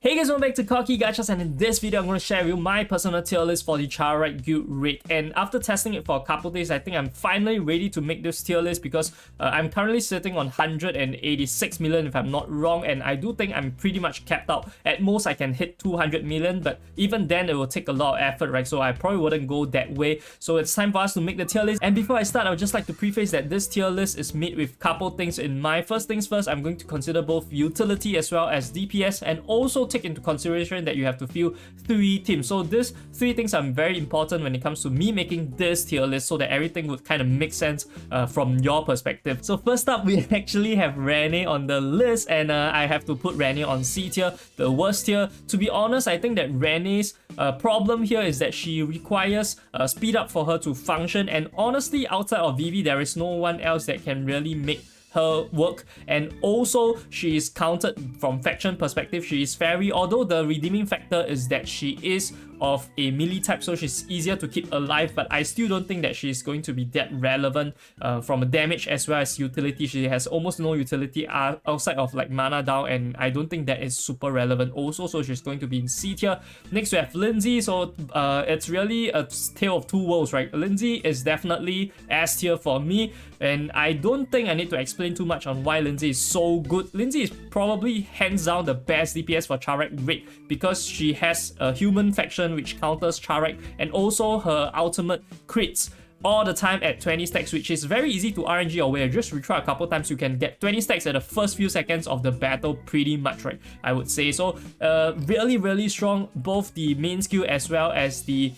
Hey guys, welcome back to Cocky Gachas, and in this video I'm going to share with you my personal tier list for the Charite guild raid. And after testing it for a couple days, I think I'm finally ready to make this tier list because I'm currently sitting on 186 million if I'm not wrong, and I do think I'm pretty much capped out. At most I can hit 200 million, but even then it will take a lot of effort, right? So I probably wouldn't go that way. So it's time for us to make the tier list. And before I start, I would just like to preface that this tier list is made with couple things in mind. First things first, I'm going to consider both utility as well as DPS, and also take into consideration that you have to fill 3 teams. So these 3 things are very important when it comes to me making this tier list, so that everything would kind of make sense from your perspective. So first up, we actually have Rene on the list, and I have to put Rene on C tier, the worst tier. To be honest, I think that Rene's problem here is that she requires speed up for her to function, and honestly outside of Vivi there is no one else that can really make her work. And also she is counted from faction perspective. She is fairy, although the redeeming factor is that she is of a melee type, so she's easier to keep alive, but I still don't think that she's going to be that relevant from a damage as well as utility. She has almost no utility outside of like mana down, and I don't think that is super relevant also, so she's going to be in C tier. Next we have Lindsay. So it's really a tale of two worlds, right? Lindsay is definitely S tier for me, and I don't think I need to explain too much on why Lindsay is so good. Lindsay is probably hands down the best DPS for Charite raid because she has a human faction which counters Charite, and also her ultimate crits all the time at 20 stacks, which is very easy to RNG away. Just retry a couple times, you can get 20 stacks at the first few seconds of the battle pretty much, right? I would say so. Really strong. Both the main skill as well as the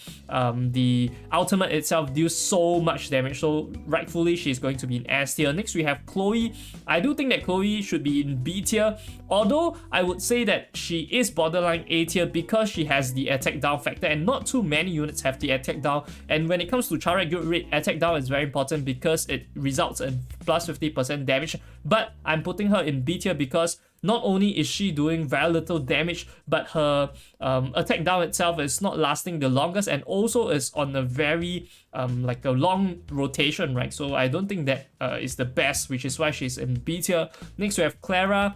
ultimate itself deals so much damage, so rightfully she's going to be in S tier. Next we have Chloe. I do think that Chloe should be in B tier, although I would say that she is borderline A tier because she has the attack down factor, and not too many units have the attack down. And when it comes to Charite guild raid, attack down is very important because it results in plus 50% damage. But I'm putting her in B tier because not only is she doing very little damage, but her attack down itself is not lasting the longest, and also is on a very like a long rotation, right? So I don't think that is the best, which is why she's in B tier. Next we have Clara.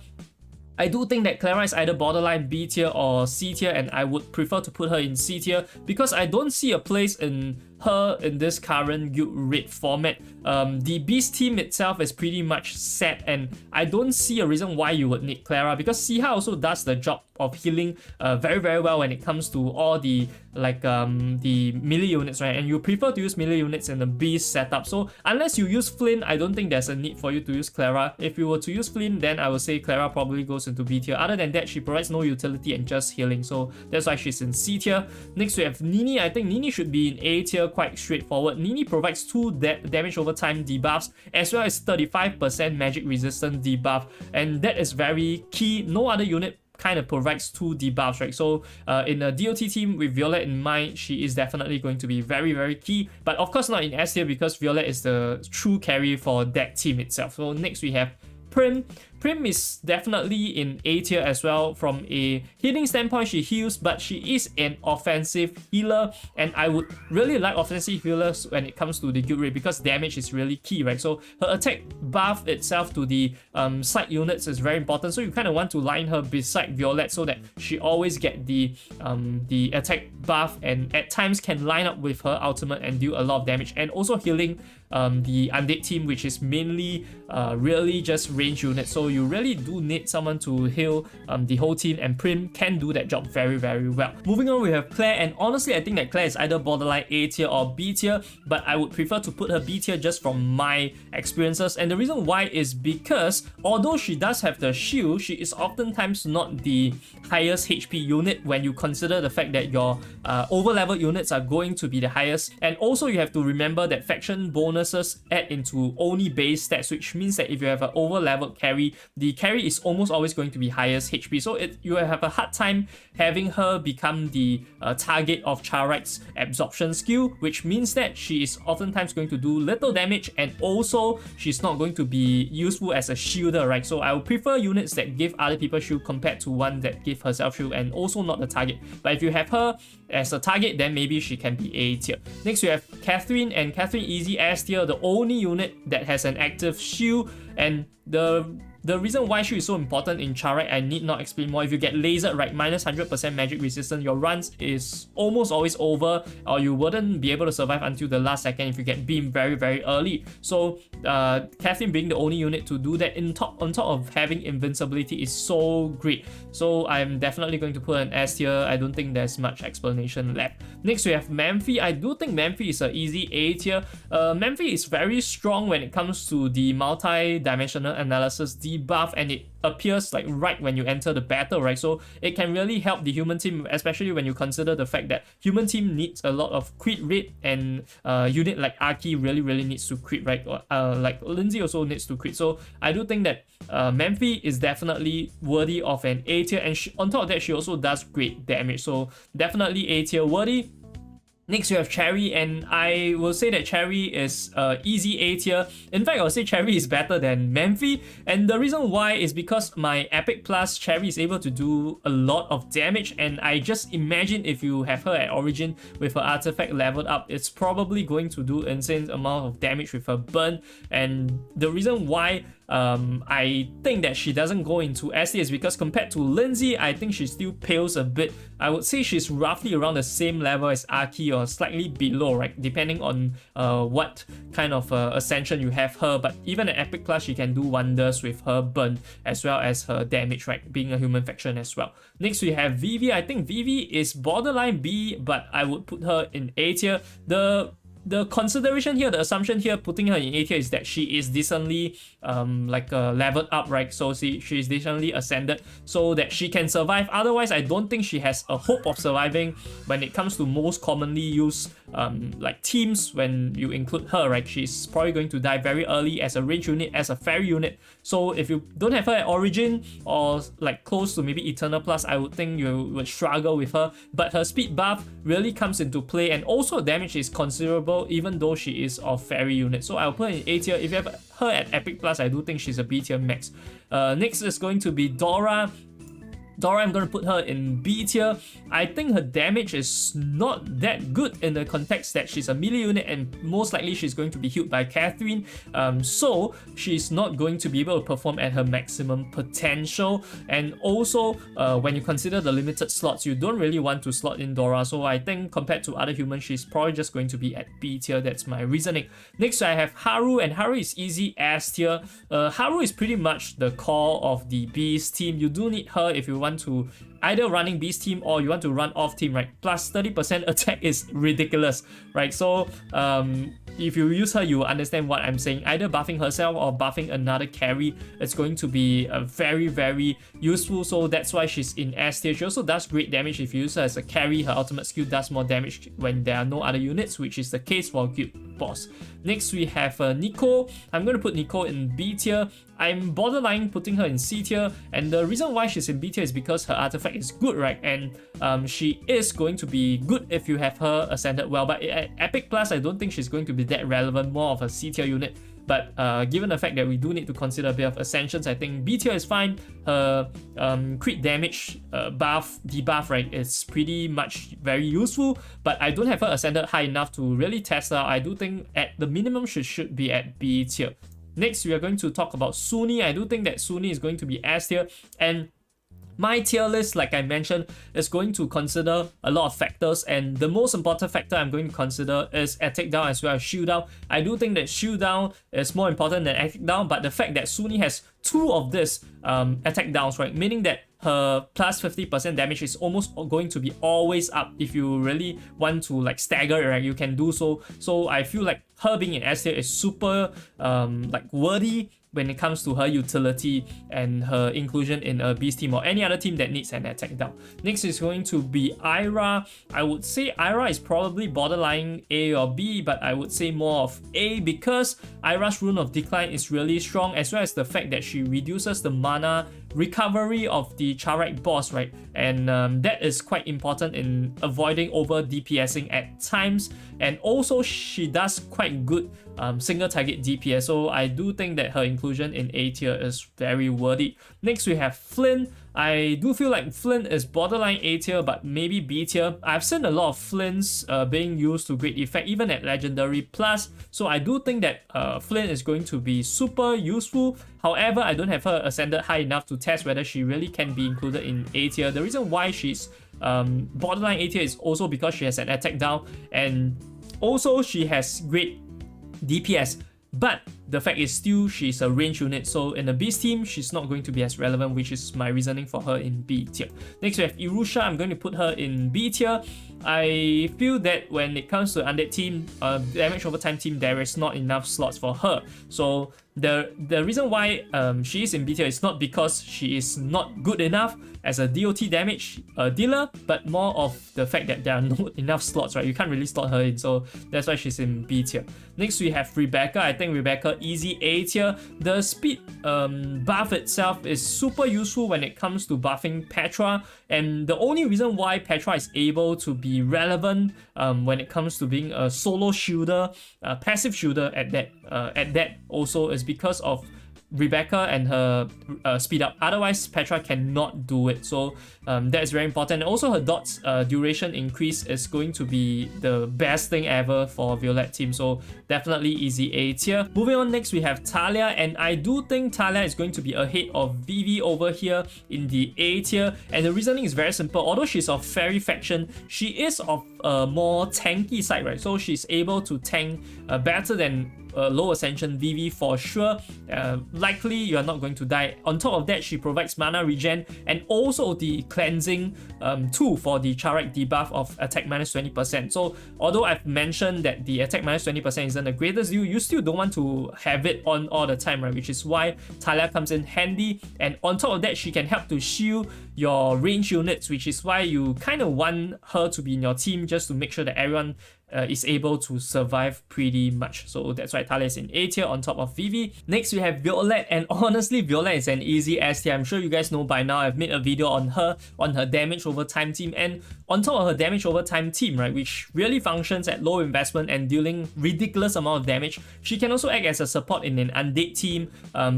I do think that Clara is either borderline B tier or C tier, and I would prefer to put her in C tier because I don't see a place in her in this current guild raid format. The beast team itself is pretty much set, and I don't see a reason why you would need Clara because Siha also does the job of healing very well when it comes to all the like the melee units, right? And you prefer to use melee units in the beast setup. So unless you use Flynn, I don't think there's a need for you to use Clara. If you were to use Flynn, then I would say Clara probably goes into B tier. Other than that, she provides no utility and just healing, so that's why she's in C tier. Next we have Nini. I think Nini should be in A tier, quite straightforward. Nini provides 2 damage over time debuffs as well as 35% magic resistance debuff, and that is very key. No other unit kind of provides 2 debuffs, right? So in a DOT team with Violet in mind, she is definitely going to be very key, but of course not in S tier because Violet is the true carry for that team itself. So next we have Prim. Prim is definitely in A tier as well. From a healing standpoint, she heals, but she is an offensive healer, and I would really like offensive healers when it comes to the guild raid because damage is really key, right? So her attack buff itself to the side units is very important, so you kind of want to line her beside Violet so that she always get the attack buff, and at times can line up with her ultimate and do a lot of damage, and also healing the undead team, which is mainly really just range units. So you really do need someone to heal the whole team, and Prim can do that job very well. Moving on, we have Claire, and honestly I think that Claire is either borderline A tier or B tier, but I would prefer to put her B tier just from my experiences. And the reason why is because although she does have the shield, she is oftentimes not the highest HP unit when you consider the fact that your over level units are going to be the highest. And also you have to remember that faction bonuses add into only base stats, which means that if you have an over leveled carry, the carry is almost always going to be highest HP. So you have a hard time having her become the target of Charite's absorption skill, which means that she is oftentimes going to do little damage, and also she's not going to be useful as a shielder, right? So I would prefer units that give other people shield compared to one that give herself shield, and also not the target. But if you have her as a target, then maybe she can be A tier. Next we have Catherine, and Catherine easy S tier, the only unit that has an active shield, and the the reason why she is so important in Charite, I need not explain more. If you get lasered, right, minus 100% magic resistance, your runs is almost always over, or you wouldn't be able to survive until the last second if you get beamed very, very early. So Kathleen being the only unit to do that on top of having invincibility is so great. So I'm definitely going to put an S tier. I don't think there's much explanation left. Next we have Memphi. I do think Memphi is an easy A tier. Memphi is very strong when it comes to the multi-dimensional analysis debuff, and it appears like right when you enter the battle, right? So it can really help the human team, especially when you consider the fact that human team needs a lot of crit rate, and unit like Aki really needs to crit, right? Like Lindsay also needs to crit. So I do think that Memphi is definitely worthy of an A tier, and on top of that, she also does great damage. So definitely A tier worthy. Next, we have Cherry, and I will say that Cherry is easy A tier. In fact, I will say Cherry is better than Memphi, and the reason why is because my Epic Plus, Cherry is able to do a lot of damage, and I just imagine if you have her at Origin with her artifact leveled up, it's probably going to do insane amount of damage with her burn. And the reason why I think that she doesn't go into S tier is because compared to Lindsay, I think she still pales a bit. I would say she's roughly around the same level as Aki, or slightly below, right, depending on what kind of ascension you have her. But even at Epic Plus, she can do wonders with her burn as well as her damage, right, being a human faction as well. Next we have Vivi. I think Vivi is borderline B, but I would put her in A tier. The consideration here, the assumption here, putting her in A tier is that she is decently leveled up, right? So she is decently ascended so that she can survive. Otherwise, I don't think she has a hope of surviving when it comes to most commonly used like teams. When you include her, right, she's probably going to die very early as a range unit, as a fairy unit. So if you don't have her at Origin, or like close to maybe Eternal Plus, I would think you would struggle with her. But her speed buff really comes into play, and also damage is considerable even though she is of fairy unit. So I'll put her in A tier. If you have her at Epic Plus, I do think she's a B tier max. Next is going to be Dora. I'm going to put her in B tier. I think her damage is not that good in the context that she's a melee unit, and most likely she's going to be healed by Catherine. So she's not going to be able to perform at her maximum potential. And also, when you consider the limited slots, you don't really want to slot in Dora. So I think compared to other humans, she's probably just going to be at B tier. That's my reasoning. Next, I have Haru, and Haru is easy S tier. Haru is pretty much the core of the Beast team. You do need her if you want to either running Beast team or you want to run off team, right? Plus 30% attack is ridiculous, right? So if you use her, you will understand what I'm saying. Either buffing herself or buffing another carry, it's going to be very useful. So that's why she's in S tier. She also does great damage if you use her as a carry. Her ultimate skill does more damage when there are no other units, which is the case for Guild Boss. Next we have Nico. I'm going to put Nico in B tier. I'm borderline putting her in C tier, and the reason why she's in B tier is because her artifact is good, right? And she is going to be good if you have her ascended well. But at Epic Plus, I don't think she's going to be that relevant, more of a C tier unit. But given the fact that we do need to consider a bit of ascensions, I think B tier is fine. Her crit damage debuff, right, is pretty much very useful. But I don't have her ascended high enough to really test her. I do think at the minimum she should be at B tier. Next, we are going to talk about Suni. I do think that Suni is going to be S tier, and my tier list, like I mentioned, is going to consider a lot of factors, and the most important factor I'm going to consider is attack down as well as shield down. I do think that shield down is more important than attack down, but the fact that Suni has two of this attack downs, right, meaning that her plus 50% damage is almost going to be always up. If you really want to like stagger it, right, you can do so. So I feel like her being in S tier is super like worthy when it comes to her utility and her inclusion in a Beast team or any other team that needs an attack down. Next is going to be Ira. I would say Ira is probably borderline A or B, but I would say more of A because Ira's Rune of Decline is really strong, as well as the fact that she reduces the mana recovery of the Charite boss, right? And that is quite important in avoiding over DPSing at times. And also she does quite good single target DPS, so I do think that her inclusion in A tier is very worthy. Next we have Flynn. I do feel like Flint is borderline A tier, but maybe B tier. I've seen a lot of Flints being used to great effect, even at Legendary Plus. So I do think that Flint is going to be super useful. However, I don't have her ascended high enough to test whether she really can be included in A tier. The reason why she's borderline A tier is also because she has an attack down, and also she has great DPS. But the fact is still she's a range unit, so in the Beast team she's not going to be as relevant, which is my reasoning for her in B tier. Next we have Irusha. I'm going to put her in B tier. I feel that when it comes to undead team, damage over time team, there is not enough slots for her. So the reason why she is in B tier is not because she is not good enough as a DOT damage dealer, but more of the fact that there are not enough slots, right? You can't really slot her in, so that's why she's in B tier. Next we have Rebecca. I think Rebecca easy A tier. The speed buff itself is super useful when it comes to buffing Petra, and the only reason why Petra is able to be relevant when it comes to being a solo shielder, passive shielder at that also is because of Rebecca and her speed up. Otherwise Petra cannot do it, so that is very important. And also her dots duration increase is going to be the best thing ever for Violet team, so definitely easy A tier. Moving on, next we have Talia, and I do think Talia is going to be ahead of Vivi over here in the A tier, and the reasoning is very simple. Although she's of Fairy faction, she is of a more tanky side, right? So she's able to tank better than low ascension Vivi for sure. Likely you are not going to die. On top of that, she provides mana regen and also the cleansing 2 for the Charite debuff of attack minus 20%. So although I've mentioned that the attack minus 20% isn't the greatest deal, you still don't want to have it on all the time, right? Which is why Talia comes in handy, and on top of that, she can help to shield your range units, which is why you kind of want her to be in your team just to make sure that everyone is able to survive pretty much. So that's why Talia is in A tier on top of Vivi. Next we have Violet, and honestly Violet is an easy S tier. I'm sure you guys know by now. I've made a video on her damage over time team, and on top of her damage over time team, right, which really functions at low investment and dealing ridiculous amount of damage, she can also act as a support in an undead team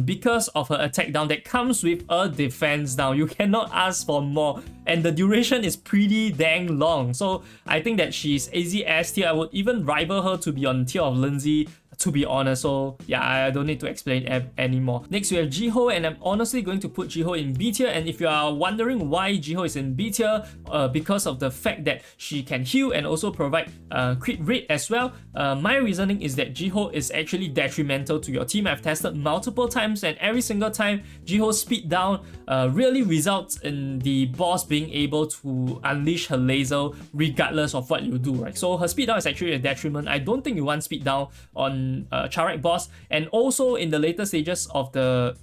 because of her attack down that comes with a defense down. You cannot ask for more, and the duration is pretty dang long. So I think that she's easy S tier. I would even rival her to be on tier of Lindsay, to be honest. So yeah, I don't need to explain anymore. Next we have Jiho, and I'm honestly going to put Jiho in B tier. And if you are wondering why Jiho is in B tier, because of the fact that she can heal and also provide crit rate as well, my reasoning is that Jiho is actually detrimental to your team. I've tested multiple times, and every single time Jiho's speed down really results in the boss being able to unleash her laser regardless of what you do, right? So her speed down is actually a detriment. I don't think you want speed down on Charite boss, and also in the later stages of the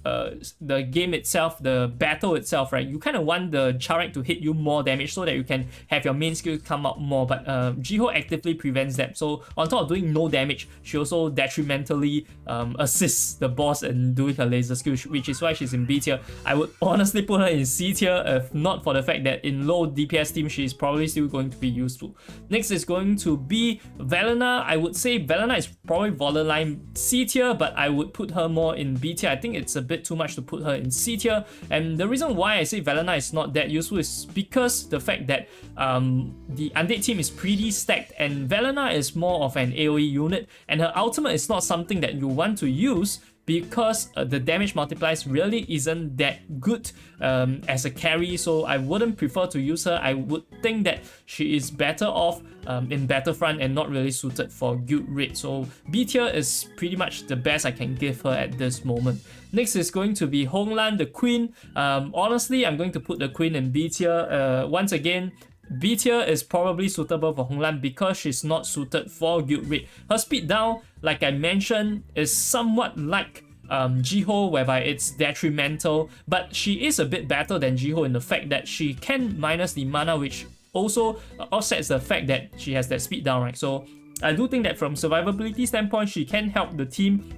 game itself, the battle itself, right? You kind of want the Charite to hit you more damage so that you can have your main skill come out more, but Jiho actively prevents that. So on top of doing no damage, she also detrimentally assists the boss in doing her laser skill, which is why she's in B tier. I would honestly put her in C tier if not for the fact that in low DPS team she's probably still going to be useful. Next is going to be Velena. I would say Velena is probably borderline C tier, but I would put her more in B tier. I think it's a bit too much to put her in C tier, and the reason why I say Velena is not that useful is because the fact that the undead team is pretty stacked, and Velena is more of an AoE unit, and her ultimate is not something that you want to use because the damage multipliers really isn't that good as a carry, so I wouldn't prefer to use her. I would think that she is better off in Battlefront and not really suited for guild raid. So B tier is pretty much the best I can give her at this moment. Next is going to be Honglan, the Queen. Honestly, I'm going to put the Queen in B tier. Once again, B tier is probably suitable for Honglan because she's not suited for guild raid. Her speed down, like I mentioned, is somewhat like Jiho, whereby it's detrimental, but she is a bit better than Jiho in the fact that she can minus the mana, which also offsets the fact that she has that speed down, right? So I do think that from survivability standpoint, she can help the team.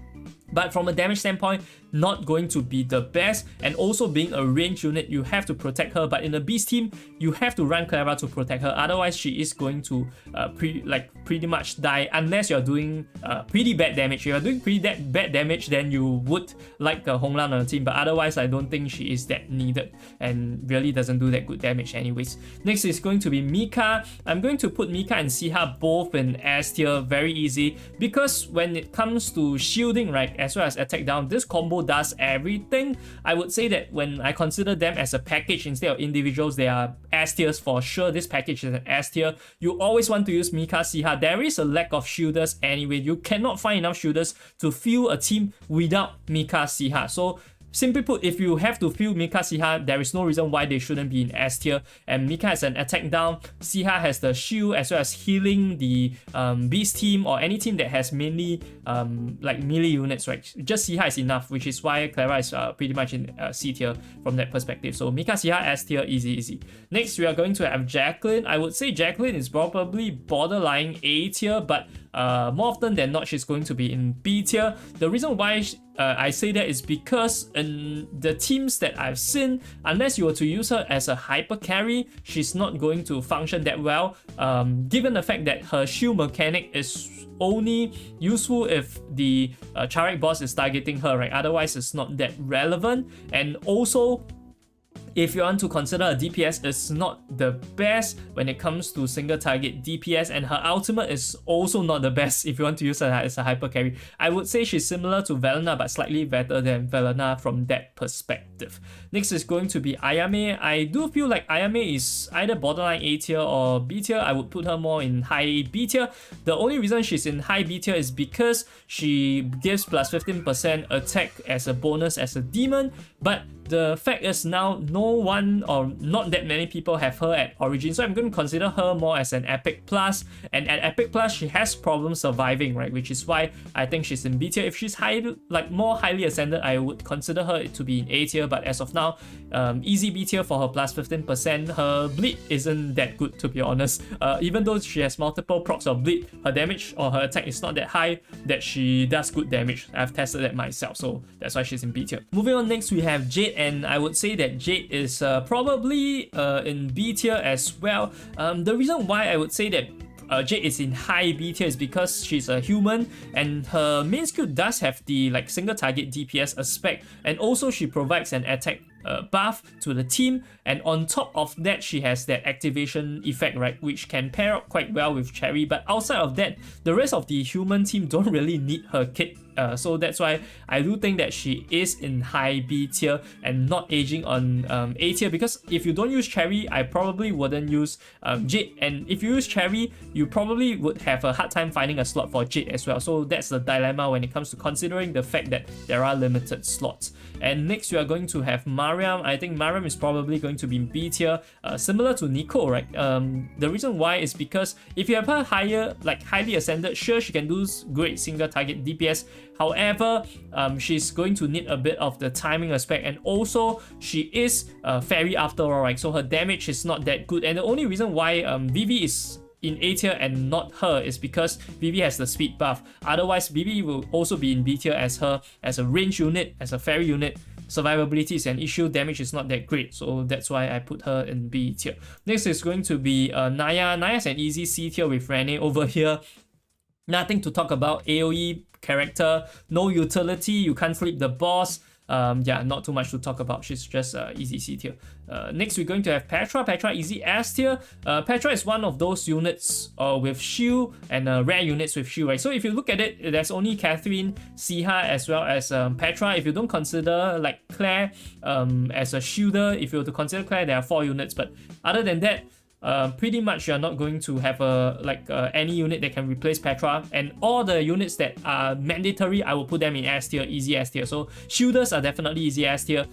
But from a damage standpoint, not going to be the best, and also being a range unit, you have to protect her. But in a beast team, you have to run Clara to protect her. Otherwise, she is going to pretty much die unless you're doing pretty bad damage. If you're doing pretty bad damage, then you would like Honglan on the team. But otherwise, I don't think she is that needed and really doesn't do that good damage anyways. Next is going to be Mika. I'm going to put Mika and Siha both in S tier, very easy, because when it comes to shielding, right, as well as attack down, this combo does everything. I would say that when I consider them as a package instead of individuals, they are S tiers for sure. This package is an S tier. You always want to use Mika, Siha. There is a lack of shielders anyway. You cannot find enough shielders to fuel a team without Mika, Siha. So simply put, if you have to fill Mika, Siha, there is no reason why they shouldn't be in S tier. And Mika has an attack down, Siha has the shield as well as healing the beast team or any team that has mainly like melee units, right? Just Siha is enough, which is why Clara is pretty much in C tier from that perspective. So Mika, Siha, S tier, easy. Next, we are going to have Jacqueline. I would say Jacqueline is probably borderline A tier, but more often than not, she's going to be in B tier. The reason why I say that is because in the teams that I've seen, unless you were to use her as a hyper carry, she's not going to function that well, given the fact that her shield mechanic is only useful if the Charite boss is targeting her, right? Otherwise, it's not that relevant. And also, if you want to consider a DPS, it's not the best when it comes to single target DPS, and her ultimate is also not the best if you want to use her as a hyper carry. I would say she's similar to Velena, but slightly better than Velena from that perspective. Next is going to be Ayame. I do feel like Ayame is either borderline A tier or B tier. I would put her more in high B tier. The only reason she's in high B tier is because she gives plus 15% attack as a bonus as a demon, but the fact is now no one or not that many people have her at origin, so I'm going to consider her more as an epic plus, and at epic plus she has problems surviving, right, which is why I think she's in B tier. If she's more highly ascended, I would consider her to be in A tier, but as of now, easy B tier for her plus 15%. Her bleed isn't that good, to be honest. Even though she has multiple procs of bleed, her damage or her attack is not that high that she does good damage. I've tested that myself, so that's why she's in B tier. Moving on, next we have Jade, and I would say that Jade is probably in B tier as well. The reason why I would say that Jade is in high B tier is because she's a human, and her main skill does have the single target DPS aspect, and also she provides an attack buff to the team, and on top of that she has that activation effect, right, which can pair up quite well with Cherry. But outside of that, the rest of the human team don't really need her kit. So that's why I do think that she is in high B tier and not aging on A tier, because if you don't use Cherry, I probably wouldn't use Jade, and if you use Cherry, you probably would have a hard time finding a slot for Jade as well. So that's the dilemma when it comes to considering the fact that there are limited slots. And next we are going to have Mariam. I think Mariam is probably going to be in B tier, similar to Nico, right? The reason why is because if you have her higher, highly ascended, sure, she can do great single target DPS. However, she's going to need a bit of the timing aspect, and also she is fairy after all, right? So her damage is not that good, and the only reason why Vivi is in A tier and not her is because Vivi has the speed buff. Otherwise, Vivi will also be in B tier as a range unit, as a fairy unit. Survivability is an issue, damage is not that great, so that's why I put her in B tier. Next is going to be Naya. Naya's an easy C tier with Rene over here. Nothing to talk about. AoE character, no utility, you can't flip the boss. Yeah, not too much to talk about. She's just easy C tier. Next, we're going to have Petra. Petra, easy S tier. Petra is one of those units with shield and rare units with shield, right? So if you look at it, there's only Catherine, Siha, as well as Petra. If you don't consider Claire as a shielder, if you were to consider Claire, there are 4 units. But other than that, pretty much you're not going to have any unit that can replace Petra, and all the units that are mandatory, I will put them in S tier, easy S tier. So shielders are definitely easy S tier.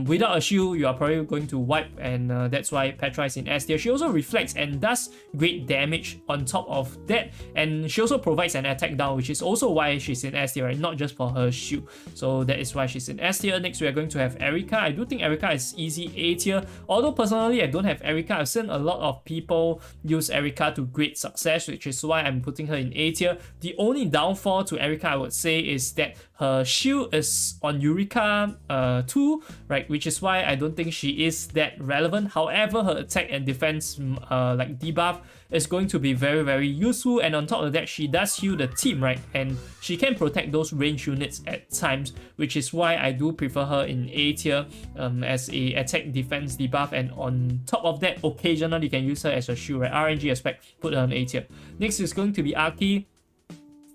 Without a shield, you are probably going to wipe, and that's why Petra is in S tier. She also reflects and does great damage on top of that, and she also provides an attack down, which is also why she's in S tier, right? Not just for her shield. So that is why she's in S tier. Next, we are going to have Erika. I do think Erika is easy A tier, although personally I don't have Erika. I've seen a lot of people use Erika to great success, which is why I'm putting her in A tier. The only downfall to Erika, I would say, is that her shield is on Eureka 2, right, which is why I don't think she is that relevant. However, her attack and defense like debuff is going to be very, very useful, and on top of that, she does heal the team, right, and she can protect those range units at times, which is why I do prefer her in A tier as a attack defense debuff, and on top of that, occasionally you can use her as a shield, right? RNG aspect, put her on A tier. Next is going to be Aki.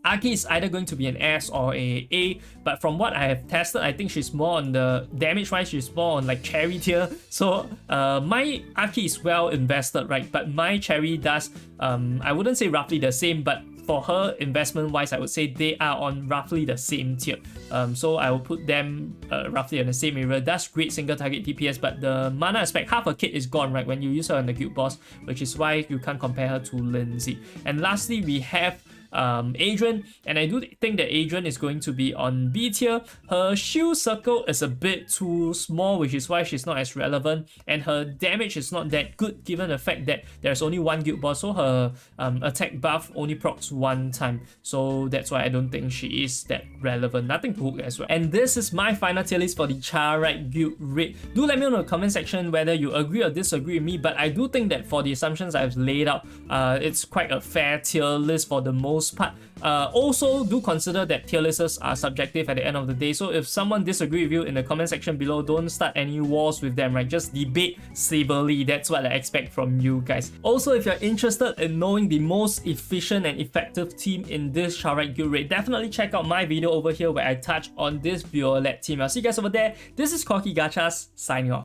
Aki is either going to be an S or a, but from what I have tested, I think she's more on the damage wise, she's more on like Cherry tier. So my Aki is well invested, right? But my Cherry does, I wouldn't say roughly the same, but for her investment wise, I would say they are on roughly the same tier. So I will put them roughly in the same area. That's great single target DPS, but the mana aspect, half a kit is gone, right, when you use her on the guild boss, which is why you can't compare her to Lindsay. And lastly, we have Adrian, and I do think that Adrian is going to be on B tier. Her shield circle is a bit too small, which is why she's not as relevant, and her damage is not that good given the fact that there's only one guild boss, so her attack buff only procs one time, so that's why I don't think she is that relevant. Nothing to hook as well. And this is my final tier list for the Charite guild raid. Do let me know in the comment section whether you agree or disagree with me, but I do think that for the assumptions I've laid out, it's quite a fair tier list for the most part. Also, do consider that tier lists are subjective at the end of the day, so if someone disagrees with you in the comment section below, don't start any wars with them, right? Just debate civilly. That's what I expect from you guys. Also, if you're interested in knowing the most efficient and effective team in this Charite guild raid, definitely check out my video over here where I touch on this violet team. I'll see you guys over there. This is Corky Gachas, signing off.